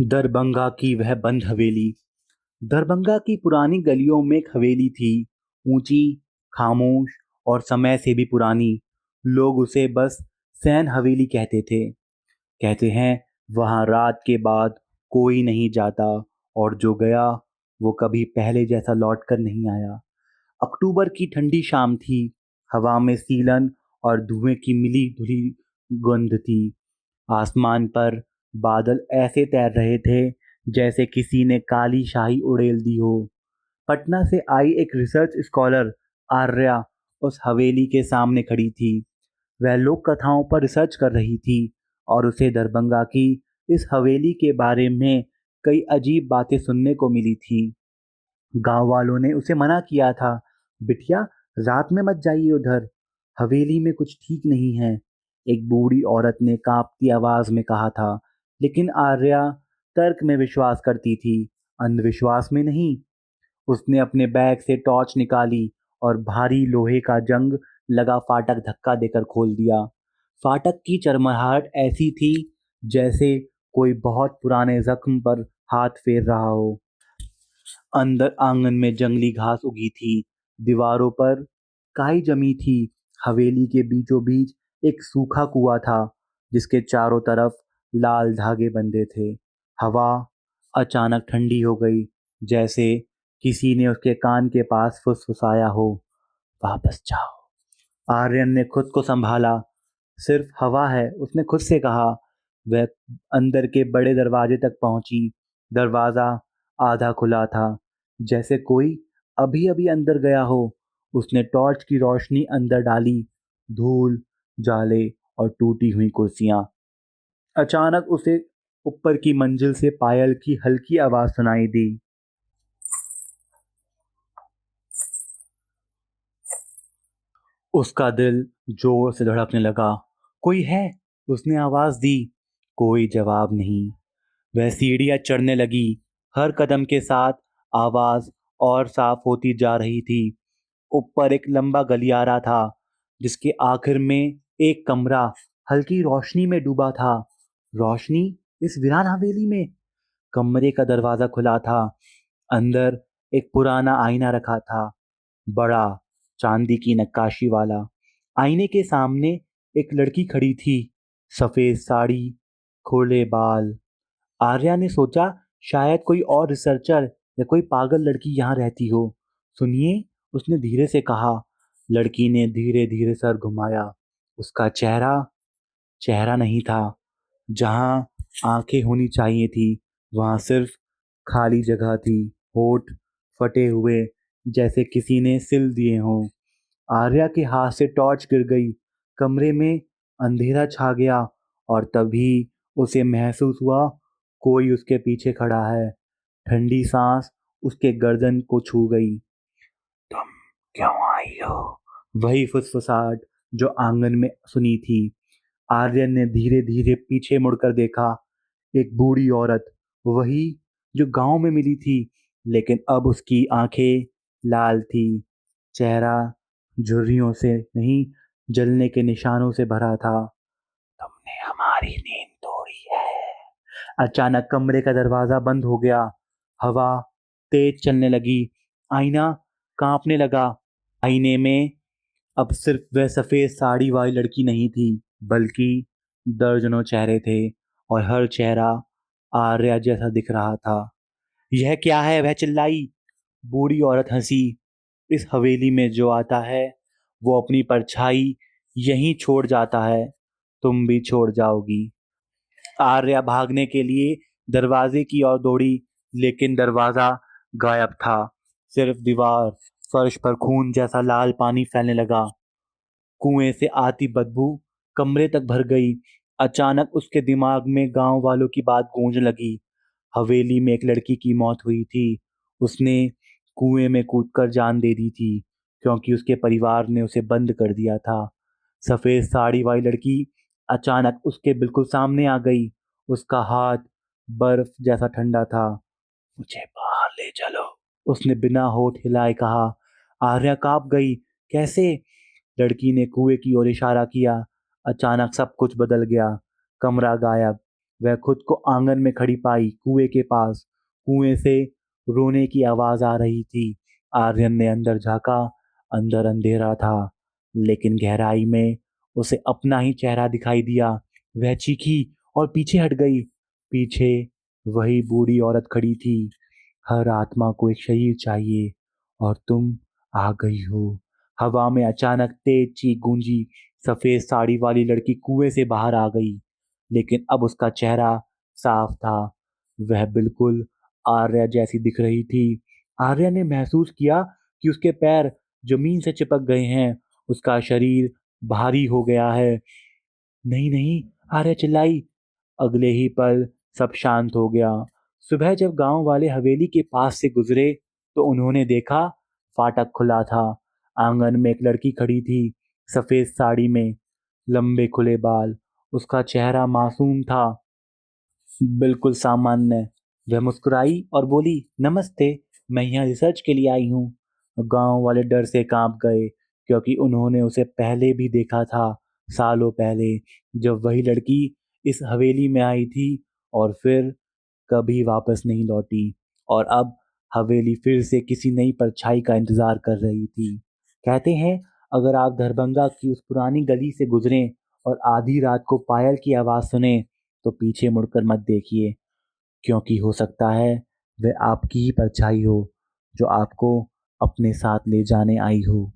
दरभंगा की वह बंद हवेली। दरभंगा की पुरानी गलियों में एक हवेली थी। ऊंची, खामोश और समय से भी पुरानी। लोग उसे बस सैन हवेली कहते थे। कहते हैं वहां रात के बाद कोई नहीं जाता, और जो गया वो कभी पहले जैसा लौट कर नहीं आया। अक्टूबर की ठंडी शाम थी। हवा में सीलन और धुएं की मिली धुली गंध थी। आसमान पर बादल ऐसे तैर रहे थे जैसे किसी ने काली शाही उड़ेल दी हो। पटना से आई एक रिसर्च स्कॉलर आर्या उस हवेली के सामने खड़ी थी। वह लोक कथाओं पर रिसर्च कर रही थी और उसे दरभंगा की इस हवेली के बारे में कई अजीब बातें सुनने को मिली थी। गांव वालों ने उसे मना किया था, बिटिया रात में मत जाइए उधर, हवेली में कुछ ठीक नहीं है। एक बूढ़ी औरत ने कांपती आवाज में कहा था। लेकिन आर्या तर्क में विश्वास करती थी, अंधविश्वास में नहीं। उसने अपने बैग से टॉर्च निकाली और भारी लोहे का जंग लगा फाटक धक्का देकर खोल दिया। फाटक की चरमराहट ऐसी थी जैसे कोई बहुत पुराने जख्म पर हाथ फेर रहा हो। अंदर आंगन में जंगली घास उगी थी। दीवारों पर काई जमी थी। हवेली के बीचों बीच एक सूखा कुआं था जिसके चारों तरफ लाल धागे बंधे थे। हवा अचानक ठंडी हो गई, जैसे किसी ने उसके कान के पास फुसफुसाया हो, वापस जाओ। आर्यन ने खुद को संभाला। सिर्फ हवा है, उसने खुद से कहा। वह अंदर के बड़े दरवाजे तक पहुंची। दरवाजा आधा खुला था, जैसे कोई अभी अभी अंदर गया हो। उसने टॉर्च की रोशनी अंदर डाली। धूल, जाले और टूटी हुई कुर्सियां। अचानक उसे ऊपर की मंजिल से पायल की हल्की आवाज सुनाई दी। उसका दिल जोर से धड़कने लगा। कोई है, उसने आवाज दी। कोई जवाब नहीं। वह सीढ़ियां चढ़ने लगी। हर कदम के साथ आवाज और साफ होती जा रही थी। ऊपर एक लंबा गलियारा था जिसके आखिर में एक कमरा हल्की रोशनी में डूबा था। रोशनी इस वीरान हवेली में। कमरे का दरवाजा खुला था। अंदर एक पुराना आईना रखा था, बड़ा, चांदी की नक्काशी वाला। आईने के सामने एक लड़की खड़ी थी, सफेद साड़ी, खुले बाल। आर्या ने सोचा शायद कोई और रिसर्चर या कोई पागल लड़की यहाँ रहती हो। सुनिए, उसने धीरे से कहा। लड़की ने धीरे धीरे सर घुमाया। उसका चेहरा चेहरा नहीं था। जहाँ आंखें होनी चाहिए थी वहाँ सिर्फ खाली जगह थी। होठ फटे हुए जैसे किसी ने सिल दिए हों। आर्या के हाथ से टॉर्च गिर गई। कमरे में अंधेरा छा गया और तभी उसे महसूस हुआ कोई उसके पीछे खड़ा है। ठंडी सांस उसके गर्दन को छू गई। तुम क्यों आई हो? वही फुसफुसाहट जो आंगन में सुनी थी। आर्यन ने धीरे धीरे पीछे मुड़कर देखा। एक बूढ़ी औरत, वही जो गांव में मिली थी, लेकिन अब उसकी आंखें लाल थी। चेहरा झुर्रियों से नहीं, जलने के निशानों से भरा था। तुमने हमारी नींद तोड़ी है। अचानक कमरे का दरवाजा बंद हो गया। हवा तेज चलने लगी। आईना कांपने लगा। आईने में अब सिर्फ वह सफेद साड़ी वाली लड़की नहीं थी, बल्कि दर्जनों चेहरे थे, और हर चेहरा आर्या जैसा दिख रहा था। यह क्या है? वह चिल्लाई। बूढ़ी औरत हंसी। इस हवेली में जो आता है वो अपनी परछाई यहीं छोड़ जाता है। तुम भी छोड़ जाओगी। आर्या भागने के लिए दरवाजे की ओर दौड़ी, लेकिन दरवाजा गायब था। सिर्फ दीवार। फर्श पर खून जैसा लाल पानी फैलने लगा। कुएं से आती बदबू कमरे तक भर गई। अचानक उसके दिमाग में गांव वालों की बात गूंजने लगी। हवेली में एक लड़की की मौत हुई थी। उसने कुएं में कूदकर जान दे दी थी क्योंकि उसके परिवार ने उसे बंद कर दिया था। सफेद साड़ी वाली लड़की अचानक उसके बिल्कुल सामने आ गई। उसका हाथ बर्फ जैसा ठंडा था। मुझे बाहर ले चलो, उसने बिना होठ हिलाए कहा। आर्या कांप गई। कैसे? लड़की ने कुएं की ओर इशारा किया। अचानक सब कुछ बदल गया। कमरा गायब। वह खुद को आंगन में खड़ी पाई, कुएं के पास। कुएं से रोने की आवाज आ रही थी। आर्यन ने अंदर झांका। अंदर अंधेरा था, लेकिन गहराई में उसे अपना ही चेहरा दिखाई दिया। वह चीखी और पीछे हट गई। पीछे वही बूढ़ी औरत खड़ी थी। हर आत्मा को एक शरीर चाहिए, और तुम आ गई हो। हवा में अचानक तेज चीख गूंजी। सफेद साड़ी वाली लड़की कुएं से बाहर आ गई, लेकिन अब उसका चेहरा साफ था। वह बिल्कुल आर्या जैसी दिख रही थी। आर्या ने महसूस किया कि उसके पैर जमीन से चिपक गए हैं। उसका शरीर भारी हो गया है। नहीं नहीं, आर्या चिल्लाई। अगले ही पल सब शांत हो गया। सुबह जब गांव वाले हवेली के पास से गुजरे तो उन्होंने देखा फाटक खुला था। आंगन में एक लड़की खड़ी थी, सफेद साड़ी में, लंबे खुले बाल। उसका चेहरा मासूम था, बिल्कुल सामान्य। वह मुस्कुराई और बोली, नमस्ते, मैं यहाँ रिसर्च के लिए आई हूँ। गांव वाले डर से कांप गए, क्योंकि उन्होंने उसे पहले भी देखा था, सालों पहले, जब वही लड़की इस हवेली में आई थी और फिर कभी वापस नहीं लौटी। और अब हवेली फिर से किसी नई परछाई का इंतजार कर रही थी। कहते हैं, अगर आप दरभंगा की उस पुरानी गली से गुजरें और आधी रात को पायल की आवाज सुने, तो पीछे मुड़कर मत देखिए, क्योंकि हो सकता है वह आपकी ही परछाई हो, जो आपको अपने साथ ले जाने आई हो।